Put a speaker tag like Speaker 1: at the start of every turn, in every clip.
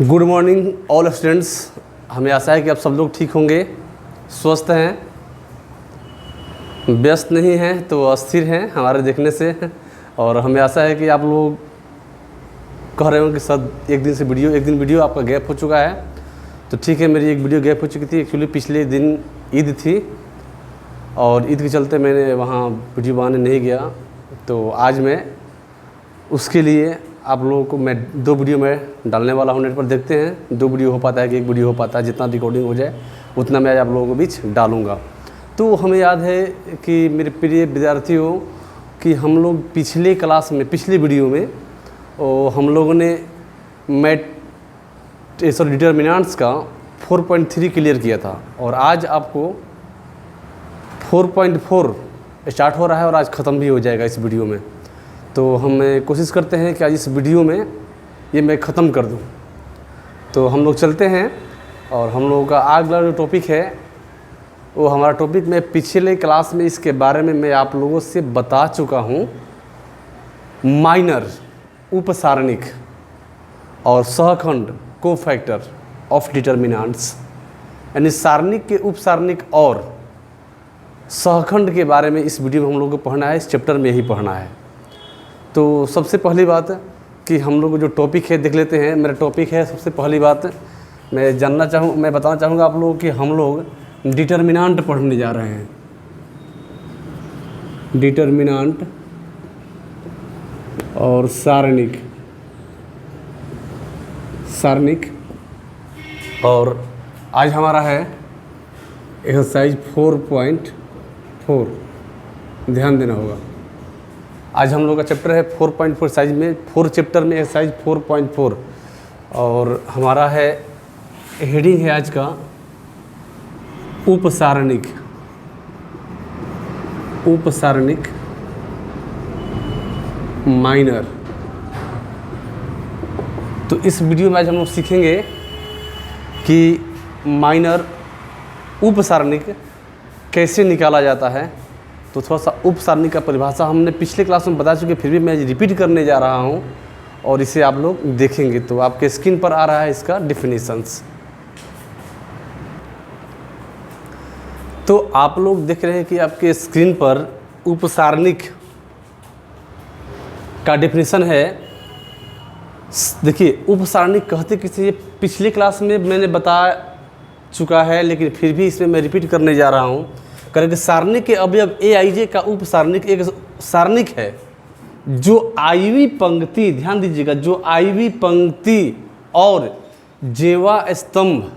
Speaker 1: Good morning all students. हमें आशा है कि आप सब लोग ठीक होंगे, स्वस्थ हैं, व्यस्त नहीं हैं तो अस्थिर हैं हमारे देखने से। और हमें आशा है कि आप लोग कह रहे हो कि सर एक दिन वीडियो आपका गैप हो चुका है। तो ठीक है, मेरी एक वीडियो गैप हो चुकी थी। एक्चुअली पिछले दिन ईद थी और ईद के चलते मैंने वहाँ वीडियो बनाने नहीं गया। तो आज मैं उसके लिए आप लोगों को मैं 2 वीडियो में डालने वाला हूँ। नेट पर देखते हैं 2 वीडियो हो पाता है कि 1 वीडियो हो पाता है। जितना रिकॉर्डिंग हो जाए उतना मैं आज आप लोगों के बीच डालूँगा। तो हमें याद है कि मेरे प्रिय विद्यार्थियों कि हम लोग पिछले क्लास में पिछले वीडियो में हम लोगों ने डिटर्मिनेंट्स का 4.3 क्लियर किया था और आज आपको 4.4 स्टार्ट हो रहा है और आज ख़त्म भी हो जाएगा इस वीडियो में। तो हम कोशिश करते हैं कि आज इस वीडियो में ये मैं ख़त्म कर दूं। तो हम लोग चलते हैं और हम लोगों का अगला जो टॉपिक है वो हमारा टॉपिक मैं पिछले क्लास में इसके बारे में मैं आप लोगों से बता चुका हूं। माइनर उपसारणिक और सहखंड कोफैक्टर ऑफ डिटर्मिनेंट्स, यानी सारणिक के उपसारणिक और सहखंड के बारे में इस वीडियो में हम लोगों को पढ़ना है। इस चैप्टर में यही पढ़ना है। तो सबसे पहली बात कि हम लोग जो टॉपिक है देख लेते हैं। मेरा टॉपिक है, सबसे पहली बात मैं बताना चाहूँगा आप लोगों कि हम लोग डिटर्मिनेंट पढ़ने जा रहे हैं। डिटर्मिनेंट और सारणिक और आज हमारा है एक्सरसाइज 4.4। ध्यान देना होगा, आज हम लोग का चैप्टर है 4.4 साइज में 4 चैप्टर में एक्सरसाइज 4.4 और हमारा है हेडिंग है आज का उपसारणिक माइनर। तो इस वीडियो में आज हम लोग सीखेंगे कि माइनर उपसारणिक कैसे निकाला जाता है। तो थोड़ा सा उपसारणिक का परिभाषा हमने पिछले क्लास में बता चुके, फिर भी मैं रिपीट करने जा रहा हूँ और इसे आप लोग देखेंगे। तो आपके स्क्रीन पर आ रहा है इसका डिफिनीशंस। तो आप लोग देख रहे हैं कि आपके स्क्रीन पर उपसारणिक का डिफिनीशन है। देखिए, उपसारणिक कहते किसे, ये पिछले क्लास में मैंने बता चुका है लेकिन फिर भी इसमें मैं रिपीट करने जा रहा हूँ। करेंगे सारणिक के अवयव AIJ का उपसारणिक एक सारणिक है जो आईवी पंक्ति, ध्यान दीजिएगा, जो आईवी पंक्ति और जेवा स्तंभ,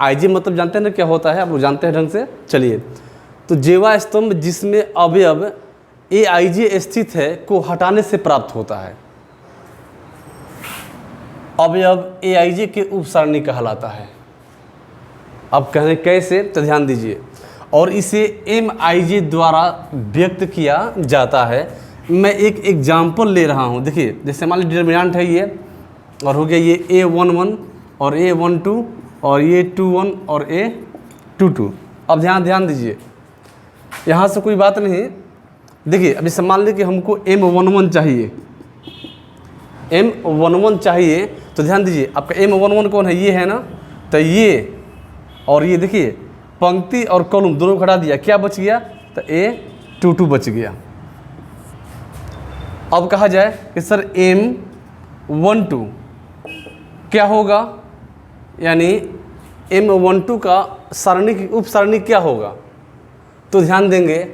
Speaker 1: IJ मतलब जानते हैं ना क्या होता है, आप लोग जानते हैं ढंग से। चलिए, तो जेवा स्तंभ जिसमें अवयव AIJ स्थित है को हटाने से प्राप्त होता है। अवयव AIJ के उपसारणिक कहलाता है। अब कहने कैसे, तो ध्यान दीजिए। और इसे MIJ द्वारा व्यक्त किया जाता है। मैं एक एग्जाम्पल ले रहा हूँ। देखिए, जैसे मान लीजिए डिटर्मिनेंट है ये और हो गया ये A11 और A12 और ये 21 और A22। अब ध्यान दीजिए, यहाँ से कोई बात नहीं। देखिए, अभी मान लीजिए कि हमको M11 चाहिए। तो ध्यान दीजिए, आपका M11 कौन है, ये है ना। तो ये और ये देखिए पंक्ति और कॉलम दोनों को हटा दिया, क्या बच गया, तो A22 बच गया। अब कहा जाए कि सर M12 क्या होगा, यानी M12 का सारणिक उपसारणिक क्या होगा। तो ध्यान देंगे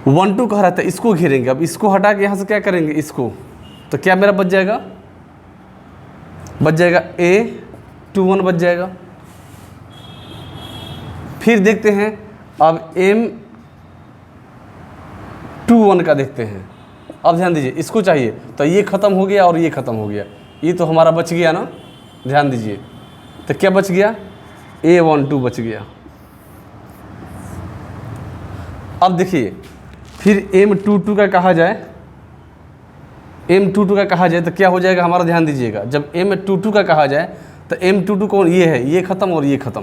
Speaker 1: 12 कह रहा था, इसको घेरेंगे। अब इसको हटा के यहाँ से क्या करेंगे, इसको, तो क्या मेरा बच जाएगा A21 बच जाएगा। फिर देखते हैं अब M21 का देखते हैं। अब ध्यान दीजिए, इसको चाहिए तो ये ख़त्म हो गया और ये ख़त्म हो गया, ये तो हमारा बच गया ना। ध्यान दीजिए, तो क्या बच गया, A12 बच गया। अब देखिए, फिर M22 का कहा जाए तो क्या हो जाएगा हमारा, ध्यान दीजिएगा। जब M22 का कहा जाए तो M22 कौन, ये है, ये ख़त्म और ये ख़त्म,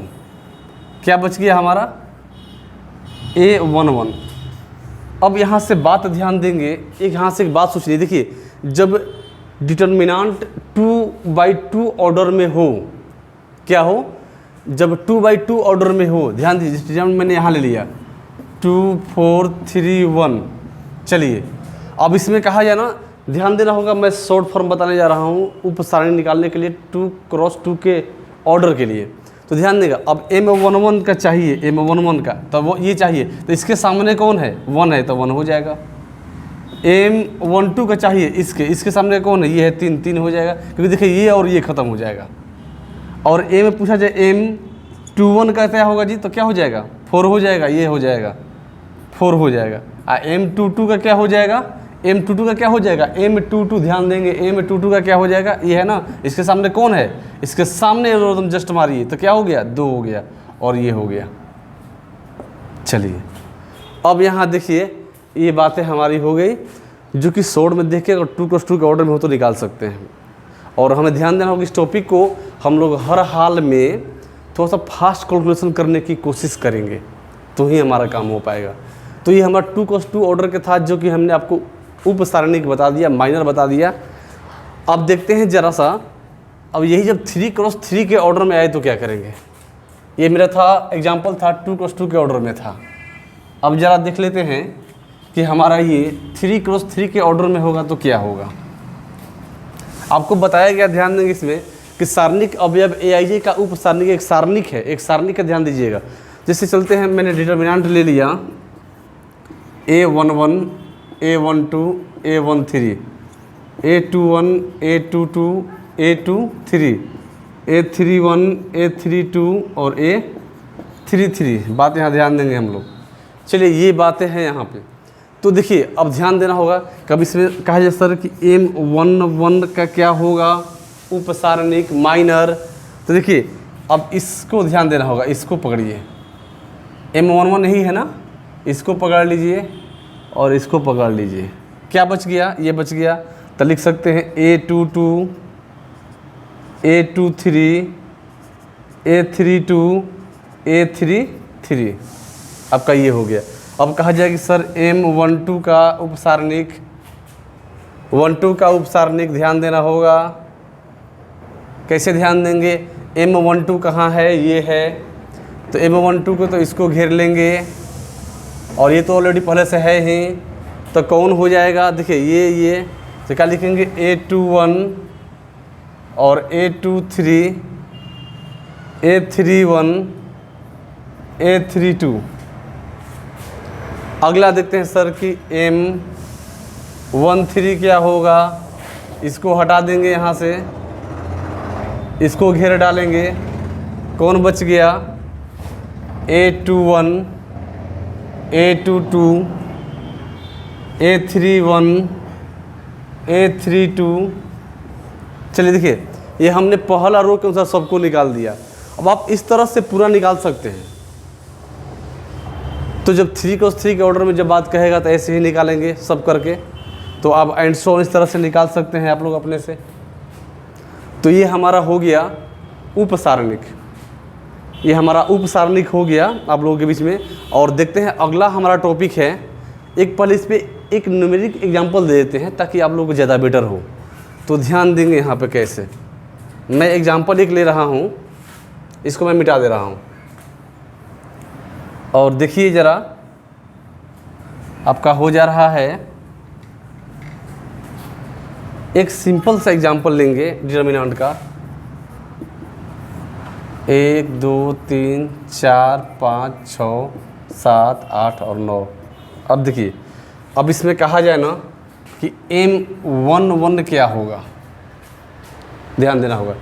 Speaker 1: क्या बच गया हमारा A11। अब यहाँ से बात ध्यान देंगे, एक यहाँ से एक बात सोचिए। देखिए, जब डिटर्मिनांट 2/2 ऑर्डर में हो। क्या हो? जब 2/2 ऑर्डर में हो, ध्यान दीजिए, डिटर्मिनेंट मैंने यहाँ ले लिया 2 4 3 1। चलिए अब इसमें कहा जाए ना, ध्यान देना होगा, मैं शॉर्ट फॉर्म बताने जा रहा हूँ उप सारणी निकालने के लिए 2 क्रॉस 2 के ऑर्डर के लिए। तो ध्यान देगा, अब M11 का चाहिए, M11 का तो वो ये चाहिए, तो इसके सामने कौन है? 1 है, तो 1 हो जाएगा। M12 का चाहिए, इसके सामने कौन है? ये है 3 हो जाएगा, क्योंकि देखिए ये और ये ख़त्म हो जाएगा। और ए में पूछा जाए M21 का क्या होगा जी, तो क्या हो जाएगा? 4 हो जाएगा, ये हो जाएगा 4 हो जाएगा। M22 का क्या हो जाएगा? M22 का क्या हो जाएगा? M22, ध्यान देंगे, M22 का क्या हो जाएगा? ये है ना, इसके सामने कौन है? इसके सामने एल्गोरिथम जस्ट मारिए, तो क्या हो गया? 2 हो गया, और ये हो गया। चलिए अब यहाँ देखिए, ये बातें हमारी हो गई, जो कि शॉर्ट में देख के अगर 2 क्रॉस 2 के ऑर्डर में हो तो निकाल सकते हैं। और हमें ध्यान देना होगा, इस टॉपिक को हम लोग हर हाल में थोड़ा सा फास्ट कैलकुलेशन करने की कोशिश करेंगे, तो ही हमारा काम हो पाएगा। तो ये हमारा 2 क्रॉस 2 ऑर्डर के था, जो कि हमने आपको उप सारणिक बता दिया, माइनर बता दिया। अब देखते हैं ज़रा सा, अब यही जब 3 क्रॉस 3 के ऑर्डर में आए तो क्या करेंगे। ये मेरा था एग्जाम्पल था 2 क्रॉस 2 के ऑर्डर में था। अब ज़रा देख लेते हैं कि हमारा ये 3 क्रॉस 3 के ऑर्डर में होगा तो क्या होगा। आपको बताया गया, ध्यान देंगे इसमें, कि सारणिक अवयव AIJ का उप सारणिक एक सारणिक है, एक सारणिक का ध्यान दीजिएगा। जैसे चलते हैं, मैंने डिटर्मिनेंट ले लिया A11 A12 A13 A21 A22 A23 A31 A32 और A33। बात यहाँ ध्यान देंगे हम लोग। चलिए ये बातें हैं यहाँ पे। तो देखिए अब ध्यान देना होगा, कब इसमें कहा जाए सर कि M11 का क्या होगा? उप सारणिक माइनर। तो देखिए अब इसको ध्यान देना होगा, इसको पकड़िए, M11 यही है ना, इसको पकड़ लीजिए और इसको पकड़ लीजिए। क्या बच गया? ये बच गया, तो लिख सकते हैं A22 A23 A32 A33। आपका ये हो गया। अब कहा जाए कि सर M12 का उप सारणिक, 12 का उप सारणिक ध्यान देना होगा। कैसे ध्यान देंगे? M12 कहाँ है? ये है, तो M12 को तो इसको घेर लेंगे, और ये तो ऑलरेडी पहले से है ही, तो कौन हो जाएगा? देखिए ये तो क्या लिखेंगे? A21 और A23 A31 A32। अगला देखते हैं सर कि M13 क्या होगा? इसको हटा देंगे यहाँ से, इसको घेर डालेंगे, कौन बच गया? A21 A22 A31 A32। चलिए देखिए, ये हमने पहला रो के अनुसार सबको निकाल दिया। अब आप इस तरह से पूरा निकाल सकते हैं। तो जब 3 क्रॉस 3 के ऑर्डर में जब बात कहेगा तो ऐसे ही निकालेंगे सब करके। तो आप एंड सो इस तरह से निकाल सकते हैं आप लोग अपने से। तो ये हमारा हो गया उप सारणिक, ये हमारा उप सारणिक हो गया आप लोगों के बीच में। और देखते हैं अगला हमारा टॉपिक है, एक पल इस पर एक न्यूमेरिक एग्जांपल दे देते हैं ताकि आप लोगों को ज़्यादा बेटर हो। तो ध्यान देंगे यहाँ पे कैसे, मैं एग्जांपल एक ले रहा हूँ, इसको मैं मिटा दे रहा हूँ, और देखिए ज़रा आपका हो जा रहा है। एक सिंपल सा एग्जांपल लेंगे डिटर्मिनेंट का, 1 2 3 4 5 6 7 8 और 9। अब देखिए, अब इसमें कहा जाए ना कि M11 क्या होगा, ध्यान देना होगा।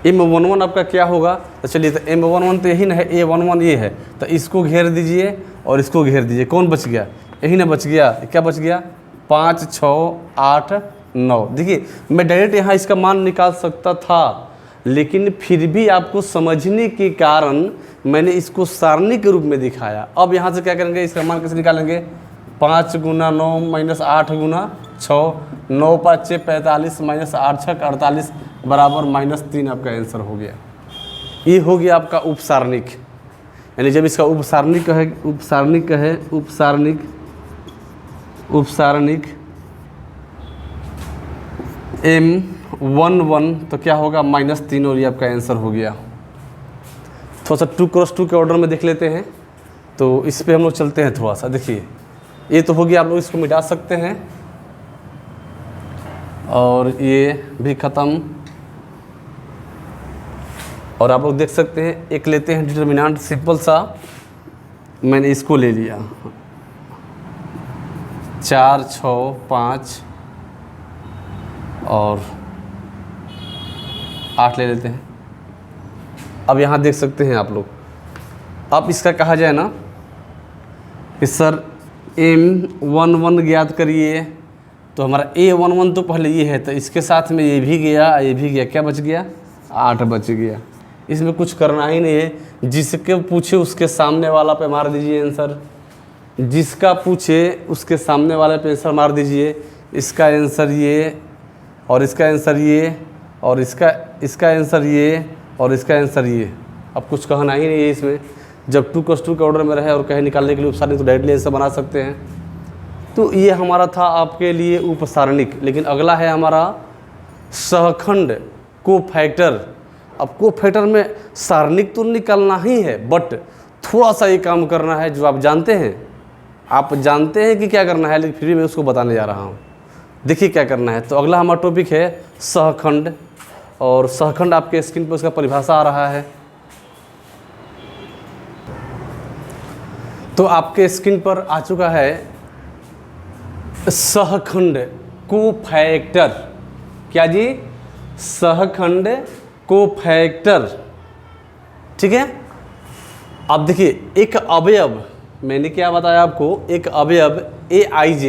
Speaker 1: M11 आपका क्या होगा? तो चलिए, तो M11 तो यही ना है, A11 ये है, तो इसको घेर दीजिए और इसको घेर दीजिए, कौन बच गया? यही ना बच गया। क्या बच गया? 5 6 8 9। देखिए मैं डायरेक्ट यहाँ इसका मान निकाल सकता था, लेकिन फिर भी आपको समझने के कारण मैंने इसको सारणी के रूप में दिखाया। अब यहाँ से क्या करेंगे, इसका मान कैसे निकालेंगे? 5 गुना 9 माइनस 8 गुना 6, 9 5 6 45 माइनस 8 6 48 बराबर -3। आपका आंसर हो गया। ये हो गया आपका उप सारणिक। यानी जब इसका उप सारणिक है, उप सारणिक है, उप सारणिक, उप सारणिक, M11 तो क्या होगा -3 और ये आपका आंसर हो गया। थोड़ा सा 2x2 के ऑर्डर में देख लेते हैं, तो इस पे हम लोग चलते हैं थोड़ा सा। देखिए ये तो हो गया, आप लोग इसको मिटा सकते हैं और ये भी ख़त्म। और आप लोग देख सकते हैं एक लेते हैं डिटर्मिनेंट, सिंपल सा मैंने इसको ले लिया 4 6 5 और 8 ले लेते हैं। अब यहाँ देख सकते हैं आप लोग, अब इसका कहा जाए ना कि सर M11 ज्ञात करिए, तो हमारा A11 तो पहले ये है, तो इसके साथ में ये भी गया, क्या बच गया 8 बच गया। इसमें कुछ करना ही नहीं है, जिसके पूछे उसके सामने वाला पे मार दीजिए आंसर, जिसका पूछे उसके सामने वाले पे आंसर मार दीजिए। इसका आंसर ये और इसका आंसर ये और इसका आंसर ये और इसका आंसर ये। अब कुछ कहना ही नहीं है इसमें। जब 2x2 के ऑर्डर में रहे और कहे निकालने के लिए उपसारणिक, तो डायरेक्टली ऐसे बना सकते हैं। तो ये हमारा था आपके लिए उपसारणिक। लेकिन अगला है हमारा सहखंड कोफैक्टर। अब कोफैक्टर में सारणिक तो निकालना ही है, बट थोड़ा सा ये काम करना है जो आप जानते हैं कि क्या करना है, लेकिन फिर भी मैं उसको बताने जा रहा हूँ। देखिए क्या करना है। तो अगला हमारा टॉपिक है सहखंड, और सहखंड आपके स्क्रीन पर उसका परिभाषा आ रहा है। तो आपके स्क्रीन पर आ चुका है सहखंड कोफैक्टर। क्या जी? सहखंड कोफैक्टर। ठीक है। अब देखिए एक अवयव, मैंने क्या बताया आपको, एक अवयव AIJ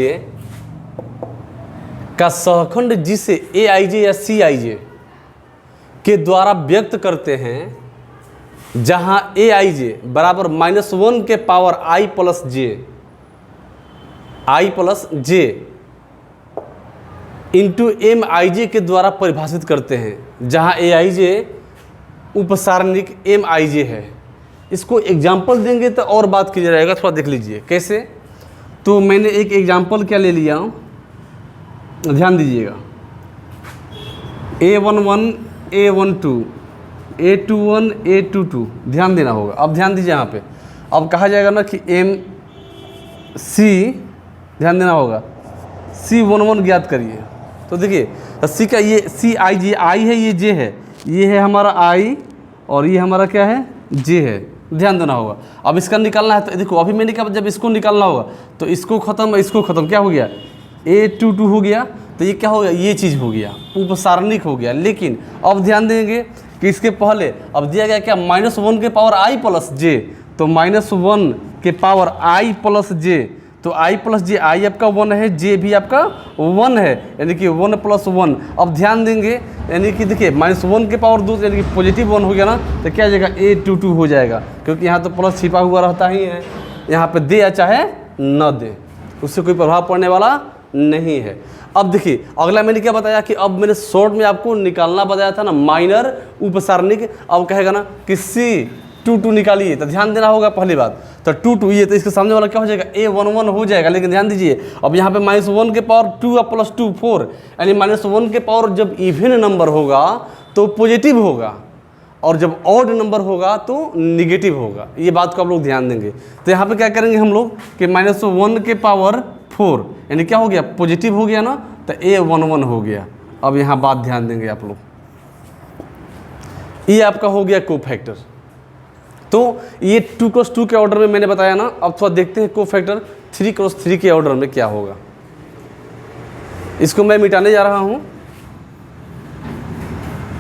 Speaker 1: का सहखंड जिसे AIJ या CIJ के द्वारा व्यक्त करते हैं, जहां AIJ बराबर -1 के power I plus J into MIJ के द्वारा परिभाषित करते हैं, जहां AIJ उपसारणिक MIJ है। इसको एग्जाम्पल देंगे तो और बात की जाएगा, थोड़ा देख लीजिए कैसे। तो मैंने एक एग्जाम्पल क्या ले लिया, ध्यान दीजिएगा। A11 A12 A21 A22, ध्यान देना होगा। अब ध्यान दीजिए यहाँ पे। अब कहा जाएगा ना कि MC, ध्यान देना होगा, C11 ज्ञात करिए। तो देखिए C का ये CIJ, I है, ये J है, ये है हमारा I और ये हमारा क्या है J है, ध्यान देना होगा। अब इसका निकालना है, तो देखो अभी मैंने कहा जब इसको निकालना होगा तो इसको ख़त्म, क्या हो गया A22 हो गया। तो ये क्या हो गया, ये चीज़ हो गया, उपसारणिक हो गया। लेकिन अब ध्यान देंगे कि इसके पहले अब दिया गया क्या, -1 के पावर I प्लस J, तो -1 के पावर I प्लस J, तो I प्लस J, I आपका 1 है, J भी आपका 1 है, यानी कि 1 + 1। अब ध्यान देंगे, यानी कि देखिए -1 के पावर 2, यानी कि पॉजिटिव 1 हो गया ना, तो क्या हो जाएगा A22 हो जाएगा, क्योंकि यहाँ तो प्लस छिपा हुआ रहता ही है। यहाँ पे दे या चाहे न दे, उससे कोई प्रभाव पड़ने वाला नहीं है। अब देखिए अगला मैंने क्या बताया कि अब मैंने शॉर्ट में आपको निकालना बताया था ना, माइनर उपसारणिक। अब कहेगा ना कि C22 निकालिए, तो ध्यान देना होगा पहली बात। तो 22 ये, तो इसके सामने वाला क्या हो जाएगा, A11 हो जाएगा। लेकिन ध्यान दीजिए अब यहाँ पे -1 के पावर 2 + 2 4, यानी -1 के पावर जब इवन नंबर होगा तो पॉजिटिव होगा, और जब ऑड नंबर होगा तो निगेटिव होगा। ये बात को आप लोग ध्यान देंगे। तो यहाँ पे क्या करेंगे हम लोग कि -1 के पावर 4, यानी क्या हो गया, पॉजिटिव हो गया ना, तो A11 हो गया। अब यहाँ बात ध्यान देंगे आप लोग, ये आपका हो गया कोफैक्टर। तो ये 2x2 के ऑर्डर में मैंने बताया ना। अब थोड़ा देखते हैं कोफैक्टर 3x3 के ऑर्डर में क्या होगा। इसको मैं मिटाने जा रहा हूँ,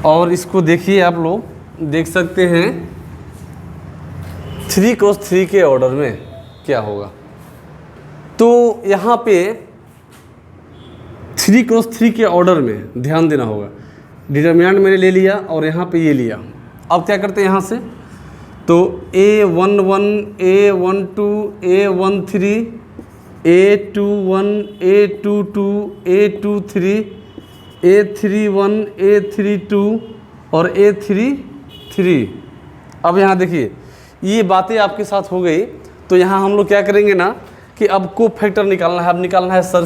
Speaker 1: और इसको देखिए आप लोग देख सकते हैं 3x3 के ऑर्डर में क्या होगा। तो यहाँ पे 3x3 के ऑर्डर में ध्यान देना होगा। डिटर्मिनेंट मैंने ले लिया और यहाँ पे ये लिया। अब क्या करते हैं यहाँ से, तो A11 A12 A13 A21 A22 A23 A31 A32 और A33। अब यहाँ देखिए ये बातें आपके साथ हो गई। तो यहाँ हम लोग क्या करेंगे ना कि अब कोफैक्टर निकालना है। अब निकालना है सर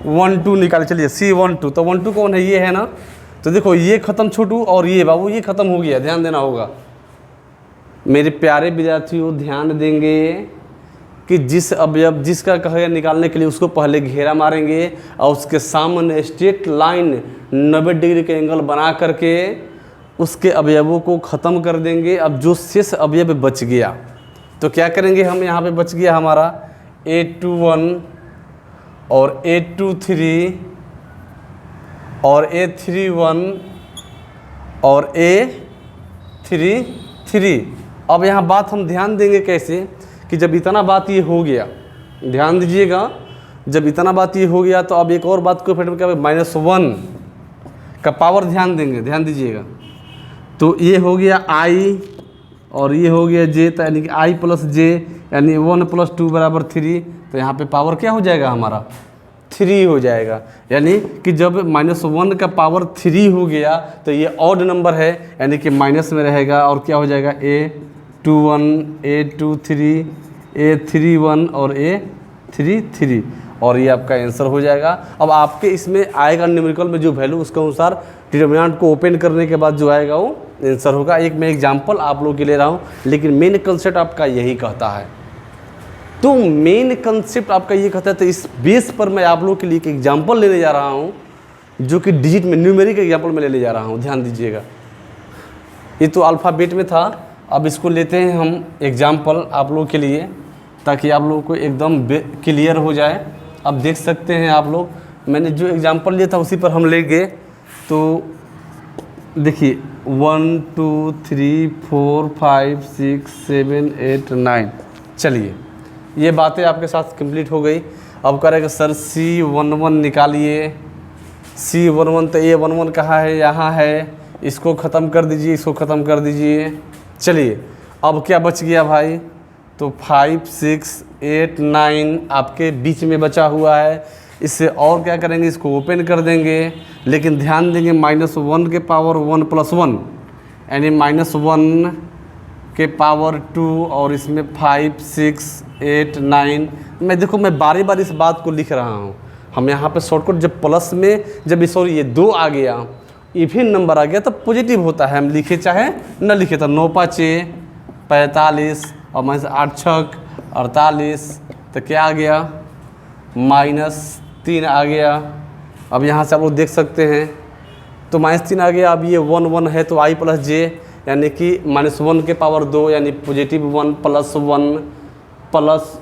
Speaker 1: 1 2 निकाले, चलिए C12, तो 1 2 कौन है, ये है ना। तो देखो ये ख़त्म छोटू और ये बाबू ये ख़त्म हो गया, ध्यान देना होगा। मेरे प्यारे विद्यार्थियों ध्यान देंगे कि जिस अवयव जिसका कहेगा निकालने के लिए उसको पहले घेरा मारेंगे और उसके सामने स्ट्रेट लाइन 90 डिग्री के एंगल बना करके उसके अवयवों को ख़त्म कर देंगे। अब जो शेष अवयव बच गया तो क्या करेंगे हम, यहाँ पे बच गया हमारा A21 और A23 और A31 और A33। अब यहाँ बात हम ध्यान देंगे कैसे कि जब इतना बात ये हो गया, ध्यान दीजिएगा, जब इतना बात ये हो गया तो अब एक और बात को फिर क्या -1 का पावर ध्यान देंगे, ध्यान दीजिएगा। तो ये हो गया I और ये हो गया J, तो यानी कि I + J यानी 1 + 2 = 3। तो यहाँ पे पावर क्या हो जाएगा हमारा 3 हो जाएगा। यानी कि जब -1 का पावर 3 हो गया तो ये ऑड नंबर है, यानी कि माइनस में रहेगा और क्या हो जाएगा A21 A23 A31 और A33 और ये आपका आंसर हो जाएगा। अब आपके इसमें आएगा न्यूमेरिकल में जो वैल्यू उसके अनुसार डिटर्मिनेंट को ओपन करने के बाद जो आएगा वो आंसर होगा। एक मैं एग्जांपल आप लोगों के ले रहा हूँ, लेकिन मेन कंसेप्ट आपका यही कहता है। तो मेन कंसेप्ट आपका ये कहता है, तो इस बेस पर मैं आप लोगों के लिए एक एग्जांपल लेने जा रहा हूँ जो कि डिजिट में न्यूमेरिक एग्जांपल में लेने जा रहा हूँ, ध्यान दीजिएगा। ये तो अल्फ़ाबेट में था, अब इसको लेते हैं हम एग्जांपल आप लोगों के लिए ताकि आप लोगों को एकदम क्लियर हो जाए। अब देख सकते हैं आप लोग, मैंने जो एग्जांपल लिया था उसी पर हम लेंगे। तो देखिए 1 2 3 4 5 6 7 8 9, चलिए ये बातें आपके साथ कंप्लीट हो गई। अब करेगा सर C11 निकालिए। C11 तो A11 कहाँ है, यहाँ है, इसको ख़त्म कर दीजिए, इसको ख़त्म कर दीजिए। चलिए अब क्या बच गया भाई, तो 5 6 8 9 आपके बीच में बचा हुआ है। इससे और क्या करेंगे, इसको ओपन कर देंगे, लेकिन ध्यान देंगे -1 के पावर 1 + 1 यानी -1 के पावर 2 और इसमें 5 6 8 9। मैं देखो मैं बारी बारी इस बात को लिख रहा हूँ। हम यहाँ पे शॉर्टकट जब प्लस में जब सॉरी ये 2 आ गया, इवन नंबर आ गया तब पॉजिटिव होता है, हम लिखे चाहे न लिखे। तो 9 5 45 और -8 6 48, तो क्या आ गया -3 आ गया। अब यहाँ से आप लोग देख सकते हैं, तो -3 आ गया। अब ये 1 1 है तो I + J यानी कि -1 के पावर 2 यानी +1 +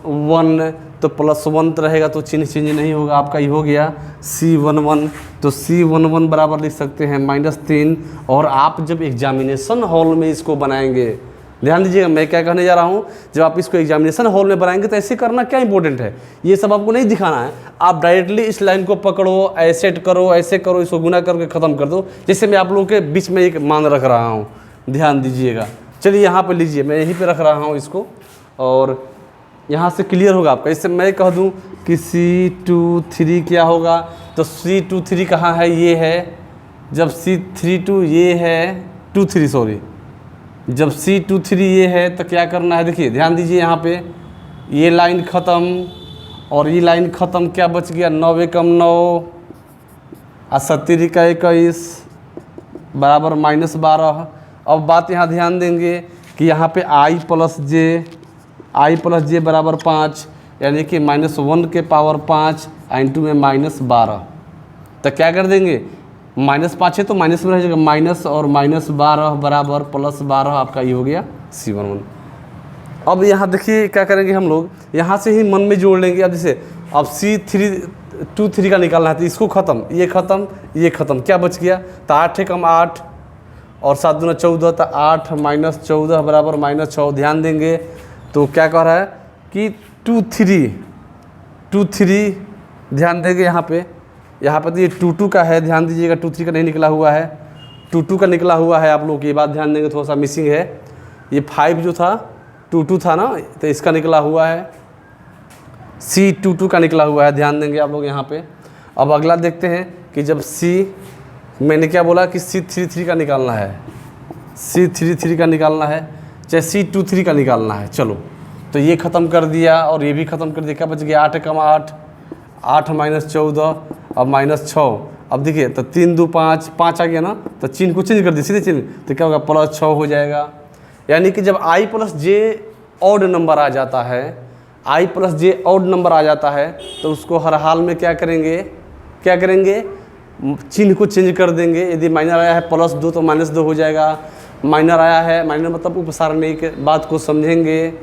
Speaker 1: 1 तो +1 तो रहेगा तो चिन्ह चेंज नहीं होगा, आपका ये हो गया C11। तो C11 बराबर लिख सकते हैं -3। और आप जब एग्जामिनेशन हॉल में इसको बनाएंगे, ध्यान दीजिएगा मैं क्या कहने जा रहा हूँ, जब आप इसको एग्जामिनेशन हॉल में बनाएंगे तो ऐसे करना क्या इंपॉर्टेंट है, ये सब आपको नहीं दिखाना है। आप डायरेक्टली इस लाइन को पकड़ो, ऐसे करो, ऐसे करो, इसको गुना करके ख़त्म कर दो, जैसे मैं आप लोगों के बीच में एक मान रख रहा हूँ, ध्यान दीजिएगा। चलिए यहाँ पर लीजिए, मैं यहीं पर रख रहा हूँ इसको और यहाँ से क्लियर होगा आपका। इससे मैं कह दूँ कि C23 क्या होगा, तो C23 कहाँ है, ये है। जब C32 ये है 23 सॉरी, जब C23 ये है तो क्या करना है, देखिए ध्यान दीजिए, यहाँ पे ये लाइन ख़त्म और ये लाइन ख़त्म, क्या बच गया 9 × 9 और 70 × 21 बराबर -12। अब बात यहाँ ध्यान देंगे कि यहाँ पे I + J बराबर 5 यानी कि -1 के पावर 5 × में -12। तो क्या कर देंगे, -5 है तो माइनस में रह जाएगा, माइनस और -12 बराबर +12, आपका ये हो गया C11। अब यहाँ देखिए क्या करेंगे हम लोग, यहाँ से ही मन में जोड़ लेंगे। अब जैसे अब C23 का निकालना है तो इसको ख़त्म, ये ख़त्म, ये ख़त्म, क्या बच गया, तो 8 × 8 और 7 दूना 14, तो 8 - 14 बराबर -6। ध्यान देंगे तो क्या कह रहा है कि 23 ध्यान देंगे यहाँ पे तो ये 2 का है, ध्यान दीजिएगा 23 का नहीं निकला हुआ है, 2 का निकला हुआ है। आप लोग ये बात ध्यान देंगे, थोड़ा सा मिसिंग है। ये 5 जो था 2 था ना, तो इसका निकला हुआ है, C22 का निकला हुआ है, ध्यान देंगे आप लोग यहाँ पे। अब अगला देखते हैं कि जब मैंने क्या बोला कि C33 का निकालना है, C33 का निकालना है, चाहे C23 का निकालना है। चलो तो ये ख़त्म कर दिया और ये भी ख़त्म कर दिया, क्या बच गया 8 × 8 8 माइनस 14 अब माइनस 6। अब देखिए तो 3 2 5, 5 आ गया ना, तो चिन्ह को चेंज कर दिए, सीधे चिन्ह, तो क्या होगा प्लस 6 हो जाएगा। यानी कि जब i plus j odd number आ जाता है, i plus j odd number आ जाता है, तो उसको हर हाल में क्या करेंगे, चिन्ह को चेंज कर देंगे। यदि माइनर आया है +2 तो -2 हो जाएगा। माइनर आया है, माइनर मतलब उपसारणिक बात को समझेंगे,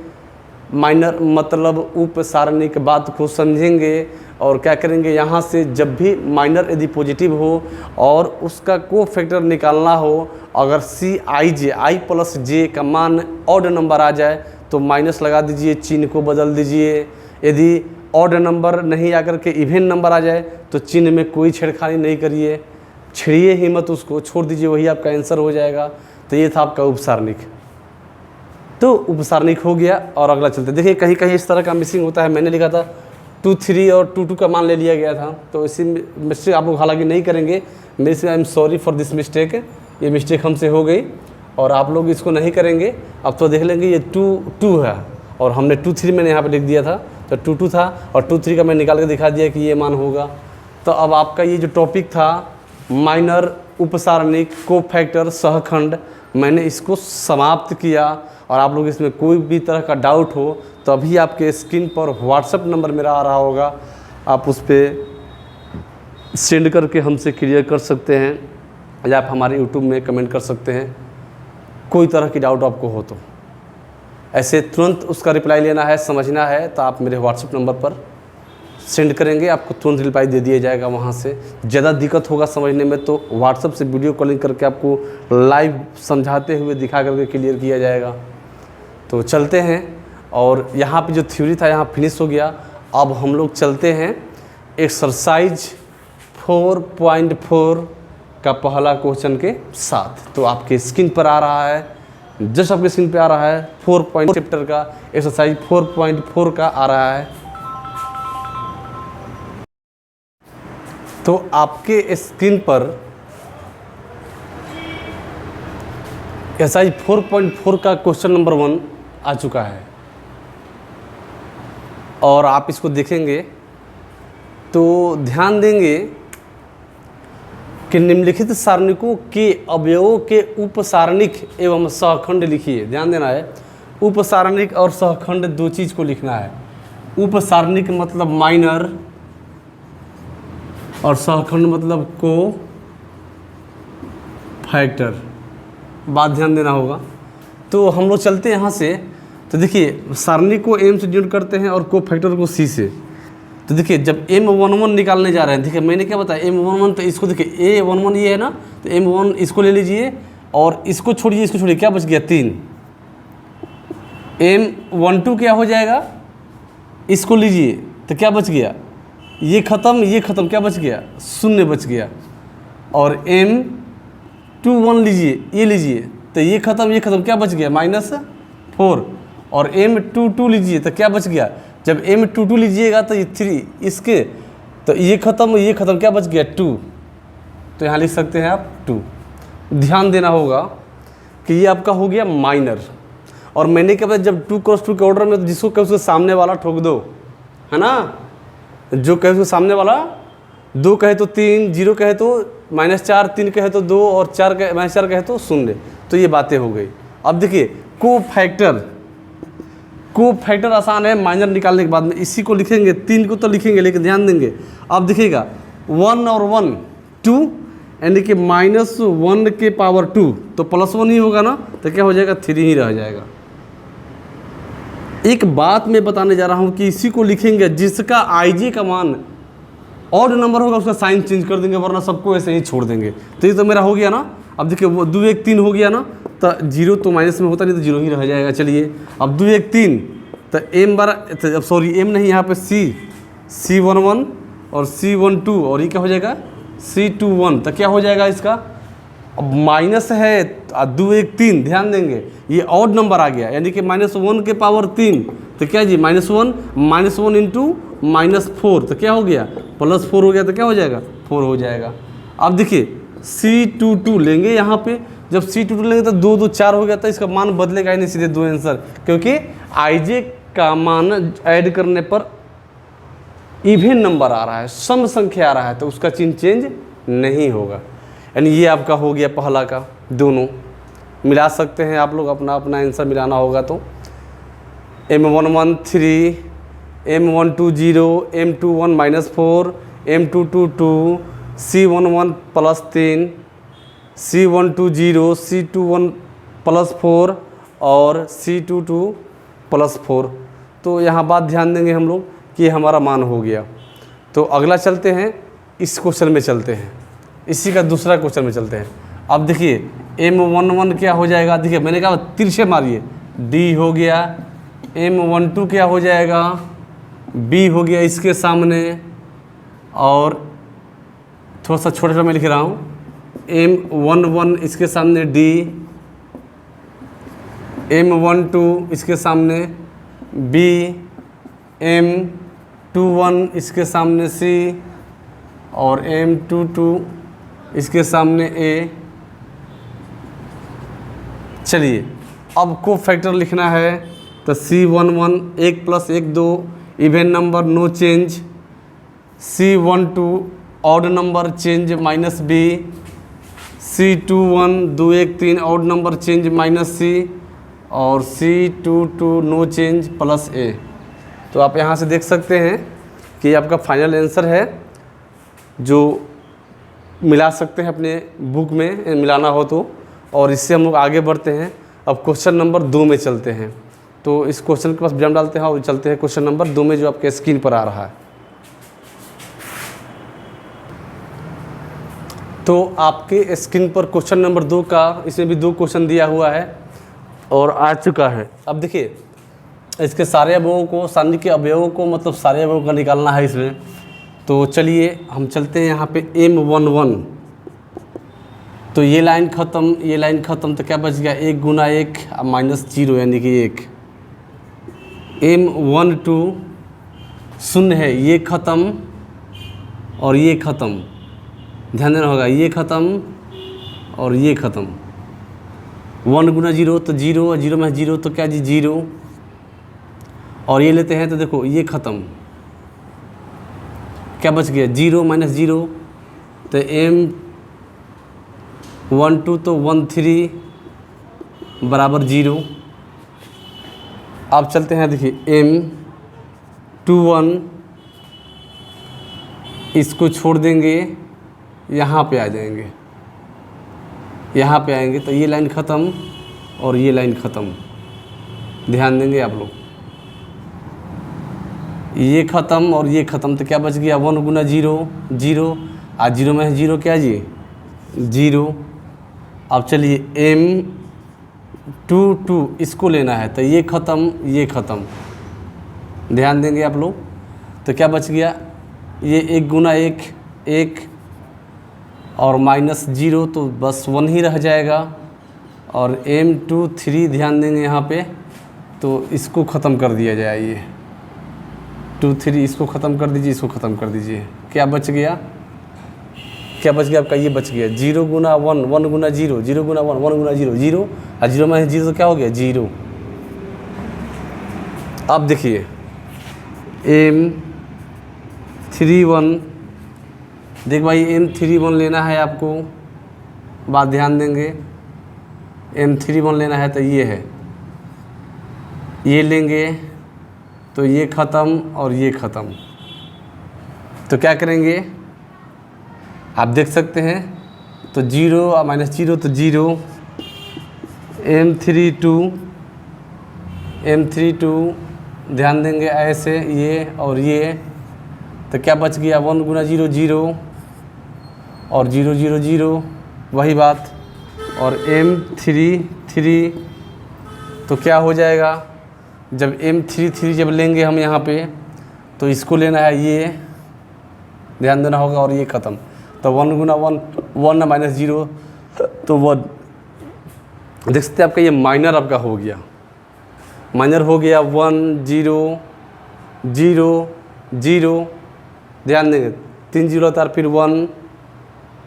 Speaker 1: माइनर मतलब उपसारणिक बात को समझेंगे और क्या करेंगे, यहाँ से जब भी माइनर यदि पॉजिटिव हो और उसका को फैक्टर निकालना हो, अगर i प्लस जे का मान ऑड नंबर आ जाए तो माइनस लगा दीजिए, चिन्ह को बदल दीजिए। यदि ऑड नंबर नहीं आकर के इवेन नंबर आ जाए तो चिन्ह में कोई छेड़खानी नहीं करिए, छेड़िए ही मत, उसको छोड़ दीजिए, वही आपका आंसर हो जाएगा। तो ये था आपका उपसारणिक। तो उपसारणिक हो गया और अगला चलते, देखिए कहीं कहीं इस तरह का मिसिंग होता है। मैंने लिखा था 2 3 और 2 2 का मान ले लिया गया था, तो इसी मिस्टेक आप लोग हालांकि नहीं करेंगे। मेरे से I am sorry for this mistake, ये मिस्टेक हमसे हो गई और आप लोग इसको नहीं करेंगे। अब तो देख लेंगे ये 2 2 है और हमने 2 3 मैंने यहाँ पे लिख दिया था, तो 2 2 था और 2 3 का मैं निकाल के दिखा दिया कि ये मान होगा। तो अब आपका ये जो टॉपिक था माइनर, उपसारणिक, कोफैक्टर, सहखंड, मैंने इसको समाप्त किया। और आप लोग इसमें कोई भी तरह का डाउट हो तो अभी आपके स्क्रीन पर व्हाट्सएप नंबर मेरा आ रहा होगा, आप उस पर सेंड करके हमसे क्लियर कर सकते हैं या आप हमारे यूट्यूब में कमेंट कर सकते हैं। कोई तरह की डाउट आपको हो तो ऐसे तुरंत उसका रिप्लाई लेना है, समझना है, तो आप मेरे व्हाट्सएप नंबर पर सेंड करेंगे, आपको तुरंत रिप्लाई दे दिया जाएगा। वहाँ से ज़्यादा दिक्कत होगा समझने में तो व्हाट्सएप से वीडियो कॉलिंग करके आपको लाइव समझाते हुए दिखा करके क्लियर किया जाएगा। तो चलते हैं, और यहाँ पे जो थ्योरी था यहाँ फिनिश हो गया। अब हम लोग चलते हैं एक्सरसाइज 4.4 का पहला क्वेश्चन के साथ। तो आपके स्क्रीन पर आ रहा है, जस्ट आपके स्क्रीन पे आ रहा है 4 चैप्टर का एक्सरसाइज 4.4 का आ रहा है। तो आपके स्क्रीन पर एक्सरसाइज 4.4 का क्वेश्चन नंबर 1 आ चुका है और आप इसको देखेंगे तो ध्यान देंगे कि निम्नलिखित सारणिकों के अवयवों के उपसारणिक एवं सहखंड लिखिए। ध्यान देना है, उपसारणिक और सहखंड दो चीज़ को लिखना है। उपसारणिक मतलब माइनर और सहखंड मतलब को फैक्टर, बात ध्यान देना होगा। तो हम लोग चलते हैं यहाँ से। तो देखिए सारणी को m से डिनोट करते हैं और को फैक्टर को c से। तो देखिए जब m11 निकालने जा रहे हैं, देखिए मैंने क्या बताया m11, तो इसको देखिए a11 ये है ना, तो m1 इसको ले लीजिए और इसको छोड़िए, क्या बच गया 3। m12 क्या हो जाएगा, इसको लीजिए तो क्या बच गया, ये ख़त्म, क्या बच गया 0 बच गया। और m21 लीजिए, ये लीजिए तो ये ख़त्म, क्या बच गया -4। और m22 लीजिए तो क्या बच गया, जब m22 लीजिएगा तो ये 3, इसके तो ये ख़त्म, क्या बच गया 2। तो यहाँ लिख सकते हैं आप 2। ध्यान देना होगा कि ये आपका हो गया माइनर। और मैंने क्या बताया, जब 2 क्रॉस 2 के ऑर्डर में तो जिसको कहे उसके सामने वाला ठोक दो, है ना, जो कहे उसके सामने वाला, 2 कहे तो 3, 0 कहे तो -4, 3 कहे तो 2 और -4 कहे तो 0। तो ये बातें हो गई। अब देखिए को फैक्टर आसान है, माइनर निकालने के बाद में इसी को लिखेंगे, 3 को तो लिखेंगे लेकिन ध्यान देंगे। अब देखिएगा 1 और 1 2, यानी कि -1 के पावर 2, तो +1 ही होगा ना, तो क्या हो जाएगा 3 ही रह जाएगा। एक बात मैं बताने जा रहा हूँ कि इसी को लिखेंगे, जिसका IG का मान ऑड नंबर होगा उसका साइन चेंज कर देंगे, वरना सबको ऐसे ही छोड़ देंगे। तो ये तो मेरा हो गया ना। अब देखिए वो 2 1 3 हो गया ना, तो 0 तो माइनस में होता नहीं, तो 0 ही रह जाएगा। चलिए अब 2 1 3, तो m नहीं, यहाँ पे C11 और C12 और ये क्या हो जाएगा C21। तो क्या हो जाएगा इसका, अब माइनस है 2 1 3, ध्यान देंगे ये ऑड नंबर आ गया, यानी कि -1 के पावर 3, तो क्या जी -1 इंटू -4, तो क्या हो गया +4 हो गया, तो क्या हो जाएगा 4 हो जाएगा। अब देखिए C22 लेंगे, यहाँ पे जब C22 लेंगे तो 2 2 4 हो गया, तो इसका मान बदलेगा ही नहीं, सीधे 2 आंसर, क्योंकि IJ का मान ऐड करने पर इवन नंबर आ रहा है, सम संख्या आ रहा है, तो उसका चिन्ह चेंज नहीं होगा। यानी ये आपका हो गया पहला का। दोनों मिला सकते हैं आप लोग, अपना अपना आंसर मिलाना होगा तो M113, M120, M21 -4, M222, C11 +3, C120, C21 +4 और C22 +4। तो यहाँ बात ध्यान देंगे हम लोग कि ये हमारा मान हो गया। तो अगला चलते हैं, इस क्वेश्चन में चलते हैं, इसी का दूसरा क्वेश्चन में चलते हैं। अब देखिए M11 क्या हो जाएगा, देखिए मैंने कहा तिरछे मारिए, D हो गया, M12 क्या हो जाएगा, B हो गया इसके सामने, और थोड़ा सा छोटा छोटा मैं लिख रहा हूँ, M11 इसके सामने D, M12 इसके सामने B, M21 इसके सामने C और M22 इसके सामने A। चलिए अब को फैक्टर लिखना है, तो C11 1 + 1 2 even number no change, C12 odd number change -B, C21 2 1 3 odd number change -C और C22 नो चेंज +A। तो आप यहाँ से देख सकते हैं कि आपका फाइनल आंसर है, जो मिला सकते हैं अपने बुक में मिलाना हो तो। और इससे हम लोग आगे बढ़ते हैं। अब क्वेश्चन नंबर 2 में चलते हैं। तो इस क्वेश्चन के पास विराम डालते हैं और चलते हैं क्वेश्चन नंबर 2 में, जो आपके स्क्रीन पर आ रहा है। तो आपके स्क्रीन पर क्वेश्चन नंबर 2 का, इसमें भी 2 क्वेश्चन दिया हुआ है और आ चुका है। अब देखिए इसके सारे अवयवों को, सारणी के अवयवों को, मतलब सारे अवयवों का निकालना है इसमें। तो चलिए हम चलते हैं यहाँ पे M11। तो ये लाइन ख़त्म, ये लाइन ख़त्म, तो क्या बच गया 1 × 1 -0 यानी कि 1। M12 0 है, ये ख़त्म और ये ख़त्म, ध्यान देना होगा, ये ख़त्म और ये ख़त्म। 1 × 0 तो 0, 0 में 0 तो क्या जी 0, और ये लेते हैं तो देखो ये ख़त्म, क्या बच गया 0 - 0, तो M12 तो 13 बराबर 0। अब चलते हैं, देखिए M21 इसको छोड़ देंगे, यहाँ पे आ जाएंगे, यहाँ पे आएंगे तो ये लाइन ख़त्म और ये लाइन ख़त्म, ध्यान देंगे आप लोग, ये ख़त्म और ये ख़त्म, तो क्या बच गया 1 × 0 0, आज 0 में 0 क्या जी 0। अब चलिए M22 इसको लेना है, तो ये ख़त्म ये ख़त्म, ध्यान देंगे आप लोग। तो क्या बच गया, ये 1 × 1 1 और -0, तो बस 1 ही रह जाएगा। और M23 ध्यान देंगे यहाँ पे, तो इसको ख़त्म कर दिया जाए, ये 2 3 इसको ख़त्म कर दीजिए, इसको ख़त्म कर दीजिए, क्या बच गया, क्या बच गया आपका, ये बच गया 0 × 1 1 × 0 0 × 1 1 × 0 0, और 0 में 0 तो क्या हो गया 0। अब देखिए M31, देख भाई M31 लेना है आपको, बात ध्यान देंगे, M31 लेना है तो ये है, ये लेंगे तो ये ख़त्म और ये ख़त्म, तो क्या करेंगे आप देख सकते हैं, तो 0 और -0 तो 0, M32 ध्यान देंगे ऐसे, ये और ये, तो क्या बच गया 1 × 0 0 और 0 0 0, वही बात। और M33 तो क्या हो जाएगा, जब M33 जब लेंगे हम यहाँ पे, तो इसको लेना है, ये ध्यान देना होगा, और ये ख़त्म, तो 1 × 1 1 -0 तो 1, देख सकते हैं आपका ये माइनर आपका हो गया, माइनर हो गया 1 0 0 0, ध्यान देंगे 3 0 था, फिर 1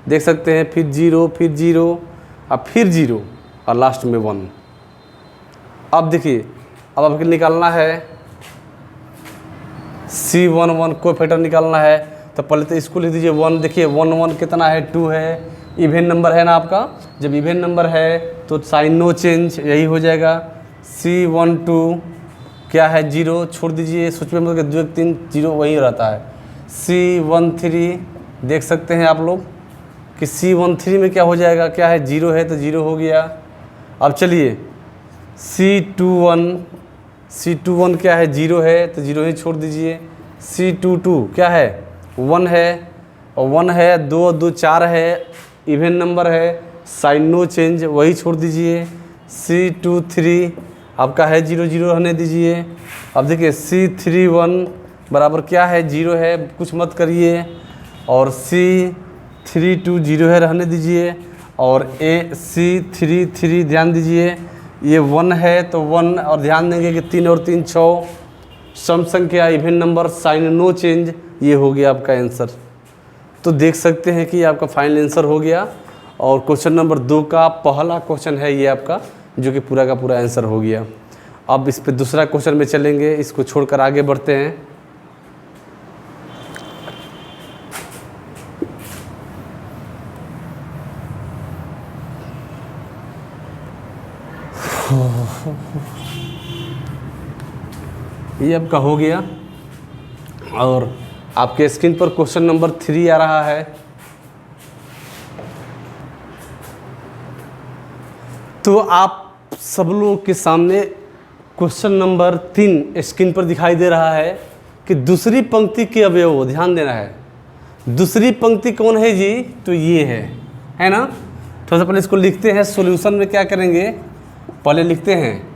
Speaker 1: देख सकते हैं, फिर 0 फिर 0 और फिर 0 और लास्ट में 1। अब देखिए अब आपको निकालना है C11 को फैक्टर निकालना है तो पहले तो इसको लिख दीजिए 1। देखिए 1 1 कितना है, 2 है, इवेन नंबर है ना आपका। जब इवेन नंबर है तो साइन नो चेंज, यही हो जाएगा। C12 क्या है, 0, छोड़ दीजिए, सोच में मतलब 2 1 3 0 वही रहता है। C13 देख सकते हैं आप लोग कि C13 में क्या हो जाएगा, क्या है, 0 है तो 0 हो गया। अब चलिए C21 क्या है, 0 है तो 0 ही छोड़ दीजिए। C22 क्या है, 1 है, और 1 है, 2 2 4 है, इवेन नंबर है, साइन नो चेंज, वही छोड़ दीजिए। C23 आपका है 0 0 रहने दीजिए। अब देखिए C31 बराबर क्या है, 0 है, कुछ मत करिए, और C32 0 है, रहने दीजिए। और C33 ध्यान दीजिए ये 1 है तो 1, और ध्यान देंगे कि 3 और 3 6, सम संख्या, even number, sign no change, ये हो गया आपका आंसर। तो देख सकते हैं कि आपका फाइनल आंसर हो गया। और क्वेश्चन नंबर 2 का पहला क्वेश्चन है ये आपका, जो कि पूरा का पूरा आंसर हो गया। अब इस पे दूसरा क्वेश्चन में चलेंगे, इसको छोड़कर आगे बढ़ते हैं। ये आपका हो गया, और आपके स्क्रीन पर क्वेश्चन नंबर 3 आ रहा है। तो आप सब लोगों के सामने क्वेश्चन नंबर 3 स्क्रीन पर दिखाई दे रहा है कि दूसरी पंक्ति के अवयव, ध्यान देना है। दूसरी पंक्ति कौन है जी, तो ये है ना। थोड़ा सा पहले इसको लिखते हैं। सॉल्यूशन में क्या करेंगे, पहले लिखते हैं।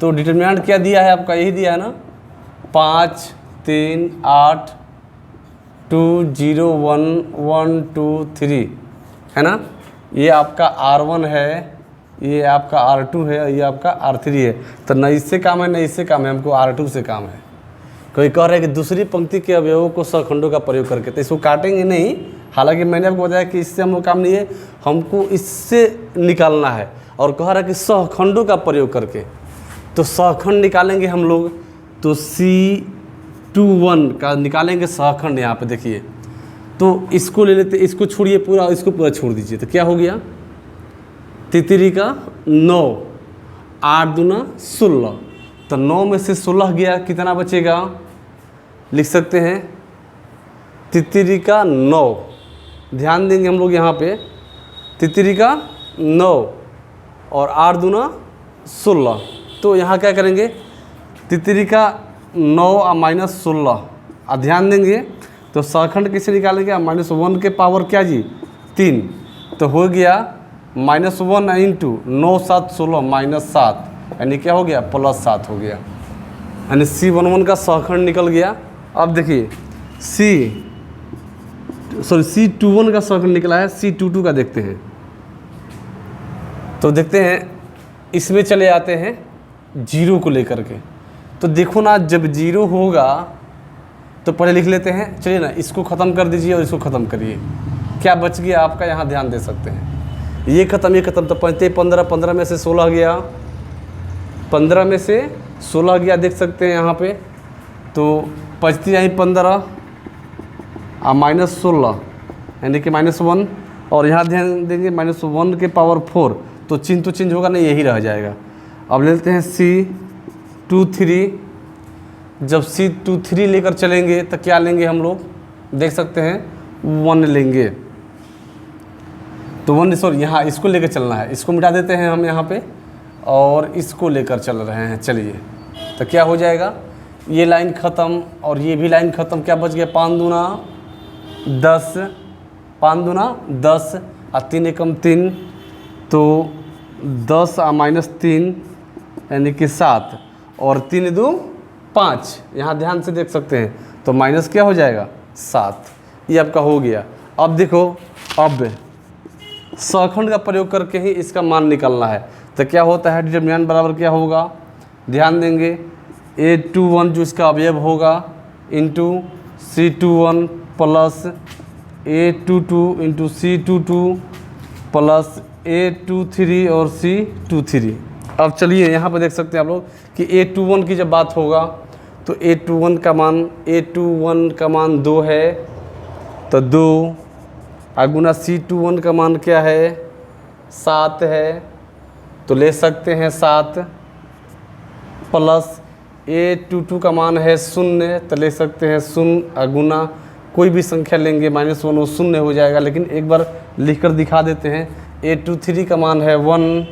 Speaker 1: तो डिटरमिनेंट क्या दिया है आपका, यही दिया है ना, 5 3 8 2 0 1 1 2 3 है ना। ये आपका R1 है, ये आपका R2 है, ये आपका R3 है। तो न इससे काम है न इससे काम है, हमको R2 से काम है। कोई कह रहा है कि दूसरी पंक्ति के अवयवों को सहखंडों का प्रयोग करके, तो इसको काटेंगे नहीं। हालांकि मैंने आपको बताया कि इससे हमको काम नहीं है, हमको इससे निकालना है। और कह रहा है कि सहखंडों का प्रयोग करके, तो सहखंड निकालेंगे हम लोग। तो C21 का निकालेंगे सहखंड। यहाँ पे देखिए, तो इसको ले लेते, इसको छोड़िए पूरा, इसको पूरा छोड़ दीजिए। तो क्या हो गया, तितरी का 9, 8 दूना 16, तो 9 में से 16 गया, कितना बचेगा, लिख सकते हैं तितरी का 9। ध्यान देंगे हम लोग यहाँ पे, तितरी का 9 और 8 दूना 16। तो यहाँ क्या करेंगे, तितरी का 9 और -16, और ध्यान देंगे तो सहखंड किसे निकालेंगे, -1 के पावर क्या जी, 3। तो हो गया -1 इंटू 9 7 16 -7, यानी क्या हो गया, +7 हो गया। यानी C11 का सहखंड निकल गया। अब देखिए C21 का सहखंड निकला है। C22 का देखते हैं। तो देखते हैं, इसमें चले आते हैं 0 को लेकर के। तो देखो ना, जब 0 होगा तो पहले लिख लेते हैं। चलिए ना, इसको ख़त्म कर दीजिए और इसको ख़त्म करिए। क्या बच गया आपका, यहाँ ध्यान दे सकते हैं। ये ख़त्म, ये ख़त्म, तो 15 15 में से 16 गया, 15 में से 16 गया, देख सकते हैं यहाँ पे। तो बचती यहीं 15 और -16, यानी कि -1, और यहाँ ध्यान देंगे -1 के पावर 4, तो चिन्ह तो चेंज होगा नहीं, यही रह जाएगा। अब लेते हैं C23। जब C23 लेकर चलेंगे तो क्या लेंगे हम लोग, देख सकते हैं 1 लेंगे। तो 1 सॉरी, यहाँ इसको लेकर चलना है, इसको मिटा देते हैं हम यहाँ पे, और इसको लेकर चल रहे हैं। चलिए, तो क्या हो जाएगा, ये लाइन ख़त्म और ये भी लाइन ख़त्म। क्या बच गया, 5 दूना 10, 5 दूना 10 और 3 एकम 3, तो 10 और -3 यानी कि 7, और 3 2 5, यहाँ ध्यान से देख सकते हैं। तो माइनस क्या हो जाएगा, 7। ये आपका हो गया। अब देखो, अब सहखंड का प्रयोग करके ही इसका मान निकालना है। तो क्या होता है, डिटरमिनेंट बराबर क्या होगा, ध्यान देंगे A21 जो इसका अवयव होगा into C21 plus A22 into C22 plus A23 और C23। अब चलिए यहाँ पर देख सकते हैं आप लोग कि A21 की जब बात होगा तो A21 का मान 2 है, तो 2 अगुना C21 का मान क्या है 7 है, तो ले सकते हैं 7 प्लस A22 का मान है 0, तो ले सकते हैं 0 अगुना कोई भी संख्या लेंगे -1 वो 0 हो जाएगा, लेकिन एक बार लिख कर दिखा देते हैं। A23 का मान है 1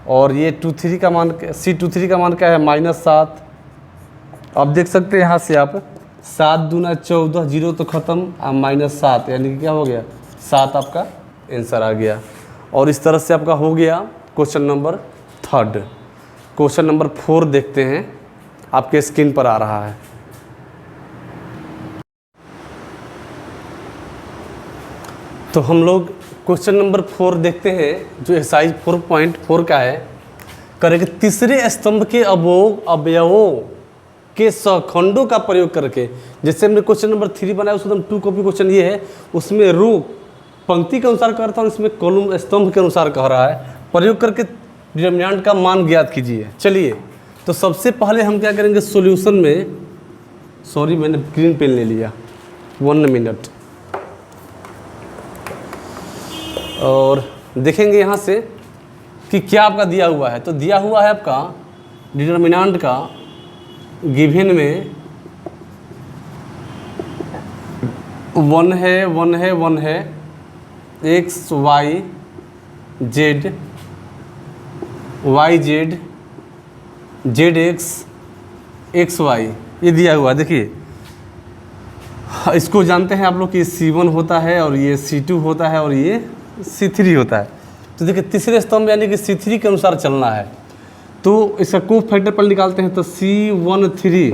Speaker 1: और ये C23 का मान क्या है -7। अब देख सकते हैं यहाँ से आप 7 दूना 14, 0 तो ख़त्म, अब -7 यानी कि क्या हो गया 7 आपका आंसर आ गया। और इस तरह से आपका हो गया क्वेश्चन नंबर 3। क्वेश्चन नंबर 4 देखते हैं, आपके स्क्रीन पर आ रहा है। तो हम लोग क्वेश्चन नंबर 4 देखते हैं, जो एक्सरसाइज 4.4 का है। करेंगे तीसरे स्तंभ के अवयवों के सखंडों का प्रयोग करके। जैसे हमने क्वेश्चन नंबर 3 बनाया, उसमें 2 कॉपी क्वेश्चन ये है, उसमें रो पंक्ति के अनुसार कह रहा था और इसमें कॉलम स्तंभ के अनुसार कह रहा है। प्रयोग करके डिटरमिनेंट का मान ज्ञात कीजिए। चलिए, तो सबसे पहले हम क्या करेंगे सॉल्यूशन में, सॉरी मैंने ग्रीन पेन ले लिया, 1 मिनट, और देखेंगे यहाँ से कि क्या आपका दिया हुआ है। तो दिया हुआ है आपका डिटरमिनेंट का गिवन में 1 है x y z x x y ये दिया हुआ है। देखिए इसको जानते हैं आप लोग कि C1 होता है और ये C2 होता है और ये C3 होता है। तो देखिए तीसरे स्तंभ यानी कि C3 के अनुसार चलना है, तो इसका कोफैक्टर पर निकालते हैं। तो C13,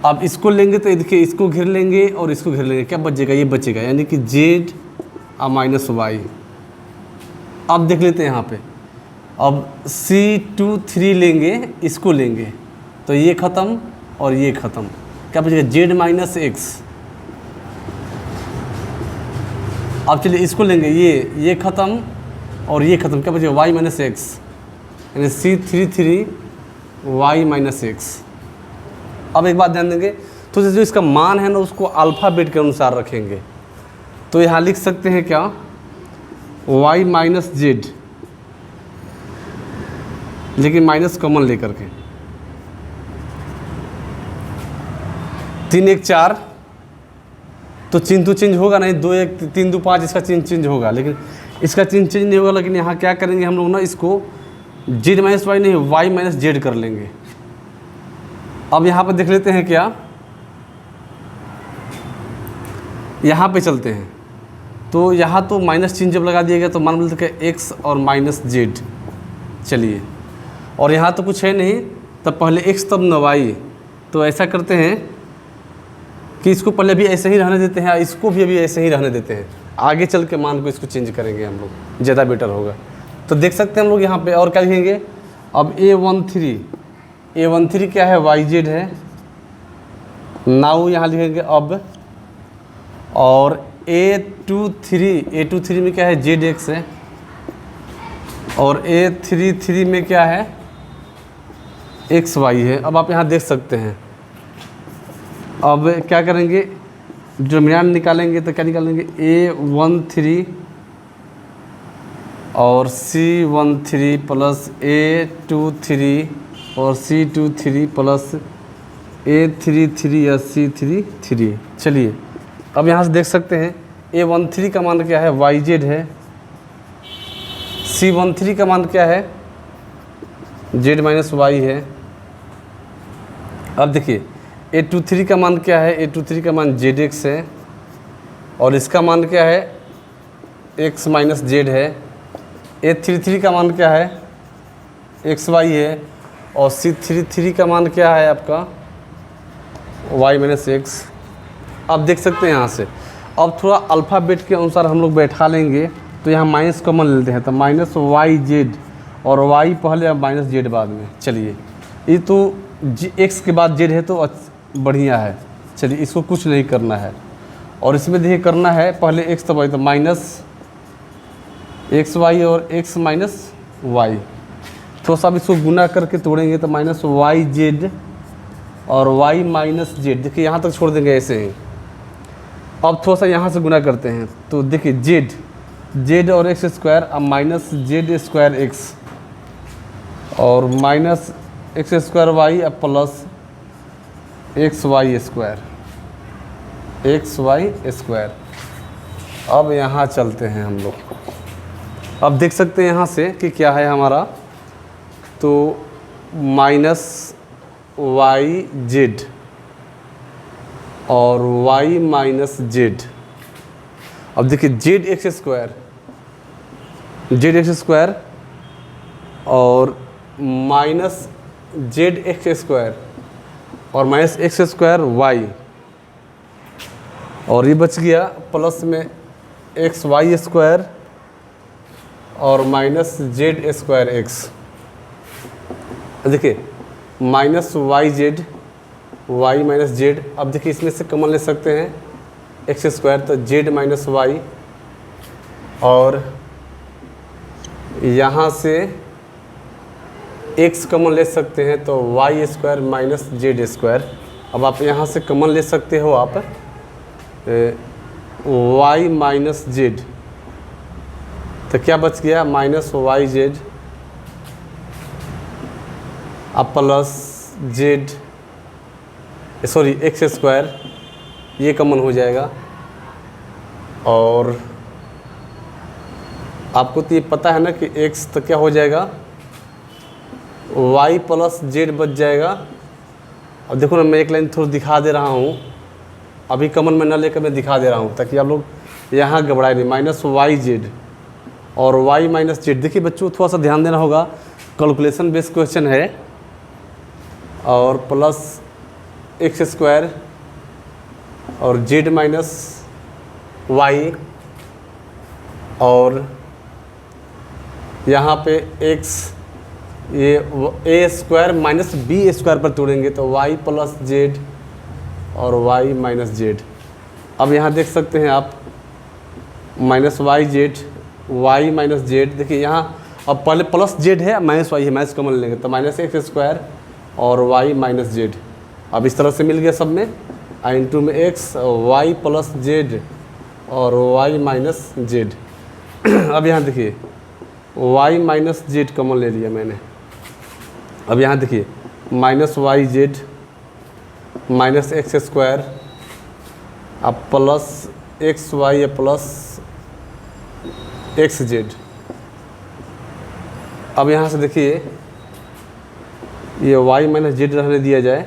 Speaker 1: अब इसको लेंगे तो देखिए इसको घेर लेंगे और इसको घेर लेंगे, क्या बचेगा ये बचेगा, यानी कि Z -y। अब देख लेते हैं यहाँ पे, अब C23 लेंगे, इसको लेंगे तो ये ख़त्म और ये ख़त्म, क्या बचेगा Z -x। अब चलिए इसको लेंगे, ये ख़त्म और ये ख़त्म, क्या बचेगा y -x, यानी C33 y -x। अब एक बात ध्यान देंगे, तो जो इसका मान है ना उसको अल्फ़ाबेट के अनुसार रखेंगे। तो यहाँ लिख सकते हैं क्या y -z, लेकिन माइनस कॉमन लेकर के 3 1 4, तो चिन्ह तो चेंज होगा नहीं, 2 1 3 2 5 इसका चिन्ह चेंज होगा, लेकिन इसका चिन्ह चेंज नहीं होगा। लेकिन यहाँ क्या करेंगे हम लोग ना, इसको Z -y नहीं y -z कर लेंगे। अब यहाँ पे देख लेते हैं क्या, यहाँ पे चलते हैं। तो यहाँ तो माइनस चिन्ह जब लगा दिया गया तो मान लेते हैं x और -z। चलिए, और यहाँ तो कुछ है नहीं, तब पहले x तब न y। तो ऐसा करते हैं कि इसको पहले भी ऐसे ही रहने देते हैं, इसको भी अभी ऐसे ही रहने देते हैं, आगे चल के मान को इसको चेंज करेंगे हम लोग, ज़्यादा बेटर होगा। तो देख सकते हैं हम लोग यहाँ पे, और क्या लिखेंगे अब A13 क्या है YZ है, नाउ यहाँ लिखेंगे अब, और A23 में क्या है ZX है, और A33 में क्या है XY है। अब आप यहाँ देख सकते हैं, अब क्या करेंगे डिटरमिनेंट निकालेंगे, तो क्या निकालेंगे A13 और C13 प्लस A23 और C23 प्लस A33 या C33। चलिए, अब यहाँ से देख सकते हैं A13 का मान क्या है YZ है, C13 का मान क्या है Z -y है। अब देखिए A23 का मान क्या है, A23 का मान ZX है, और इसका मान क्या है x -z है। A33 का मान क्या है XY है, और C33 का मान क्या है आपका y -x। अब देख सकते हैं यहाँ से, अब थोड़ा अल्फ़ाबेट के अनुसार हम लोग बैठा लेंगे, तो यहाँ माइनस कॉमन लेते हैं, तो -yz, और y पहले और -z बाद में। चलिए, ये तो x के बाद z है तो बढ़िया है। चलिए, इसको कुछ नहीं करना है, और इसमें देखिए करना है पहले x तब y, तो -xy और x -y। थोड़ा सा अब इसको गुना करके तोड़ेंगे तो -yz और y माइनस जेड, देखिए यहाँ तक छोड़ देंगे ऐसे ही। अब थोड़ा सा यहाँ से गुना करते हैं, तो देखिए जेड और एक्स स्क्वायर, अब माइनस जेड स्क्वायर एक्स और माइनस एक्स स्क्वायर वाई, अब प्लस एक्स वाई स्क्वायर। अब यहाँ चलते हैं हम लोग, अब देख सकते हैं यहाँ से कि क्या है हमारा, तो माइनस वाई जेड और y माइनस जेड। अब देखिए जेड एक्स स्क्वायर और माइनस जेड एक्स स्क्वायर और माइनस एक्स स्क्वायर वाई, और ये बच गया प्लस में एक्स वाई स्क्वायर और माइनस जेड स्क्वायर एक्स। देखिए minus Y Z, Y minus Z. अब देखिए इसमें से कॉमन ले सकते हैं एक्स स्क्वायर, तो जेड माइनस वाई, और यहाँ से एक्स कॉमन ले सकते हैं तो Y square minus Z square. अब आप यहाँ से कॉमन ले सकते हो आप वाई माइनस जेड, तो क्या बच गया माइनस वाई जेड, अब plus Z sorry x square, ये कॉमन हो जाएगा। और आपको तो ये पता है ना कि एक्स तो क्या हो जाएगा वाई प्लस जेड बच जाएगा। अब देखो ना, मैं एक लाइन थोड़ा दिखा दे रहा हूँ, अभी कॉमन में ना लेकर मैं दिखा दे रहा हूँ ताकि आप लोग यहाँ घबराए नहीं। माइनस वाई जेड और वाई माइनस जेड। देखिए बच्चों थोड़ा सा ध्यान देना होगा, कैलकुलेशन बेस्ड क्वेश्चन है, और प्लस एक्स स्क्वायर और जेड माइनस वाई, और यहाँ पे एक्स ये A square minus B square पर तोड़ेंगे तो वाई प्लस जेड और वाई माइनस जेड। अब यहाँ देख सकते हैं आप minus Y Z, Y minus Z. देखिए यहाँ अब पहले प्लस जेड है, माइनस वाई है, माइनस कॉमन लेंगे तो माइनस एक्स स्क्वायर और वाई माइनस जेड। अब इस तरह से मिल गया सब में, आई इंटू में एक्स वाई प्लस जेड और वाई माइनस जेड। अब यहाँ देखिए वाई माइनस जेड कॉमन ले लिया मैंने। अब यहाँ देखिए minus Y z minus x square, अब plus x y plus x z. अब यहाँ से देखिए ये y माइनस जेड रहने दिया जाए।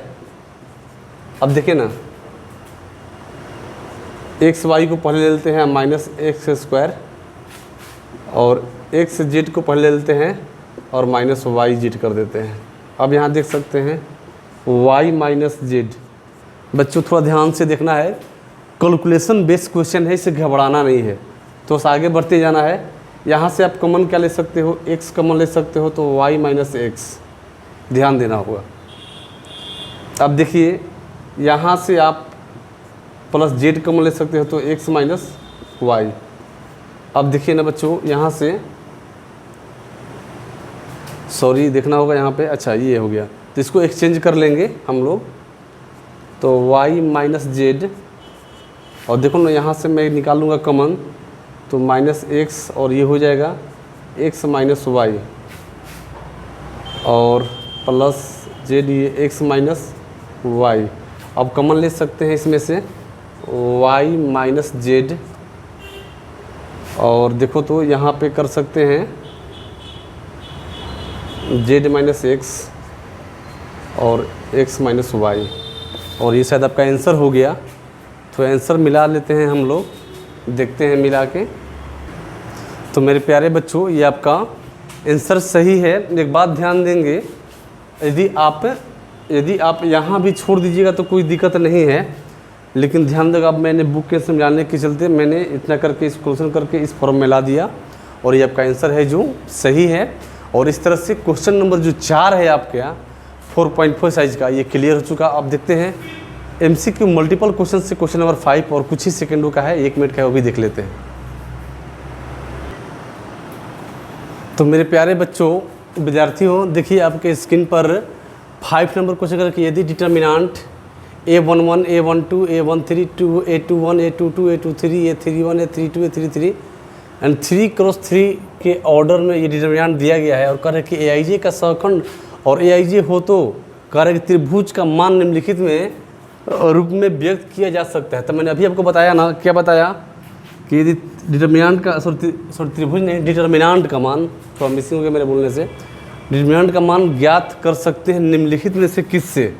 Speaker 1: अब देखिए ना, एक्स वाई को पहले ले लेते हैं माइनस एक्स स्क्वायर, और एक्स जेड को पहले ले लेते हैं और माइनस वाई जेड कर देते हैं। अब यहाँ देख सकते हैं y माइनस जेड। बच्चों थोड़ा ध्यान से देखना है, कैलकुलेशन बेस्ड क्वेश्चन है, इसे घबराना नहीं है, तो बस आगे बढ़ते जाना है। यहाँ से आप कॉमन क्या ले सकते हो, x कॉमन ले सकते हो तो y माइनस एक्स, ध्यान देना होगा। अब देखिए यहाँ से आप प्लस जेड कॉमन ले सकते हो तो x माइनस वाई। अब देखिए ना बच्चों, यहाँ से सॉरी देखना होगा यहाँ पे, अच्छा ये हो गया, तो इसको एक्सचेंज कर लेंगे हम लोग, तो y माइनस जेड, और देखो ना यहाँ से मैं निकालूंगा कॉमन तो माइनस एक्स, और ये हो जाएगा x माइनस वाई, और प्लस जेड ये x माइनस वाई। अब कॉमन ले सकते हैं इसमें से y माइनस जेड, और देखो तो यहाँ पे कर सकते हैं z माइनस एक्स और x माइनस वाई, और ये शायद आपका आंसर हो गया। तो आंसर मिला लेते हैं हम लोग, देखते हैं मिला के। तो मेरे प्यारे बच्चों ये आपका आंसर सही है। एक बात ध्यान देंगे, यदि आप यहाँ भी छोड़ दीजिएगा तो कोई दिक्कत नहीं है, लेकिन ध्यान देगा, अब मैंने बुक के समझाने के चलते मैंने इतना करके इस क्वेश्चन करके इस फॉर्म में ला दिया, और ये आपका आंसर है जो सही है। और इस तरह से क्वेश्चन नंबर जो 4 है आपके यहाँ 4.4 साइज़ का, ये क्लियर हो चुका। अब देखते हैं MCQ मल्टीपल क्वेश्चन से क्वेश्चन नंबर 5, और कुछ ही सेकंडों का है, 1 मिनट का है, वो भी देख लेते हैं। तो मेरे प्यारे बच्चों विद्यार्थियों, देखिए आपके स्क्रीन पर 5 नंबर क्वेश्चन अगर कि यदि determinant A11, A12, A13, A21, A22, A23, A31, A32, A33 and 3×3 के ऑर्डर में ये डिटर्मिनांट दिया गया है और कह रहे कि AIJ का सहखंड और AIJ हो तो कह रहे कि त्रिभुज का मान निम्नलिखित में रूप में व्यक्त किया जा सकता है। तो मैंने अभी आपको बताया ना, क्या बताया कि यदि डिटर्मिनांट का सॉरी त्रिभुज नहीं, डिटर्मिनांट का मान, थोड़ा मिसिंग हो गया मेरे बोलने से, डिटर्मिनांट का मान ज्ञात कर सकते हैं निम्नलिखित में से किससे,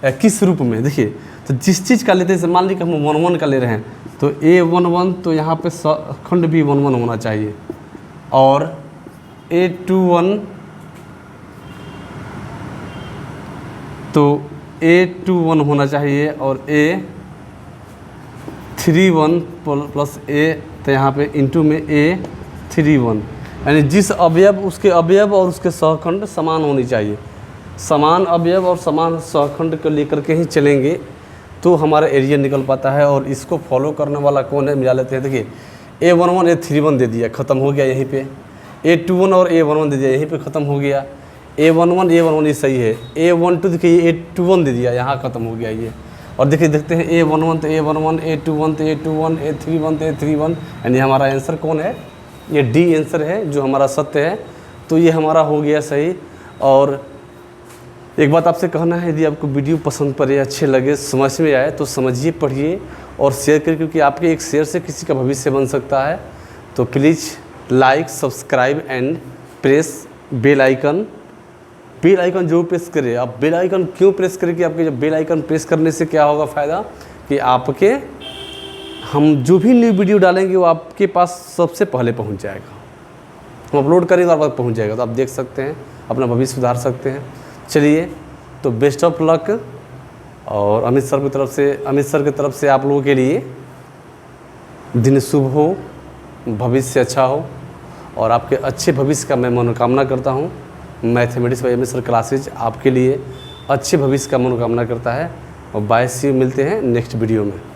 Speaker 1: किस रूप में। देखिए तो जिस चीज़ का लेते हैं, मान लीजिए हम 1 1 का ले रहे हैं तो A11 तो यहाँ पे खंड भी 1 1 होना चाहिए और A21 तो A21 होना चाहिए और A31 प्लस A तो यहाँ पे इंटू में A31, यानी जिस अवयव उसके अवयव और उसके सहखंड समान होनी चाहिए। समान अवयव और समान सहखंड को लेकर के ही चलेंगे तो हमारा एरिया निकल पाता है। और इसको फॉलो करने वाला कौन है, मिला लेते हैं। देखिए A11 A31 दे दिया, ख़त्म हो गया यहीं पे। A21 और A11 दे दिया, यहीं पे ख़त्म हो गया। A11 ये सही है। A12 देखिए A21 दे दिया, यहाँ ख़त्म हो गया ये। और देखिए देखते हैं A11 तो A11, A21 तो A21, A31 तो A31, यानी हमारा आंसर कौन है, ये डी आंसर है जो हमारा सत्य है। तो ये हमारा हो गया सही। और एक बात आपसे कहना है, यदि आपको वीडियो पसंद पड़े, अच्छे लगे, समझ में आए तो समझिए, पढ़िए और शेयर करिए, क्योंकि आपके एक शेयर से किसी का भविष्य बन सकता है। तो please like, subscribe and press bell icon. Bell icon जो प्रेस करें आप। बेल आइकन क्यों प्रेस करें कि आपके जब बेल आइकन प्रेस करने से क्या होगा फ़ायदा, कि आपके हम जो भी न्यू वीडियो डालेंगे वो आपके पास सबसे पहले पहुंच जाएगा। हम अपलोड करेंगे और आप पहुंच जाएगा, तो आप देख सकते हैं, अपना भविष्य सुधार सकते हैं। चलिए तो बेस्ट ऑफ लक। और अमित सर की तरफ से आप लोगों के लिए दिन शुभ हो, भविष्य अच्छा हो और आपके अच्छे भविष्य का मैं मनोकामना करता हूँ। Mathematics bye Amit sir classes आपके लिए अच्छे भविष्य का मनोकामना करता है। और बाय सी मिलते हैं नेक्स्ट वीडियो में।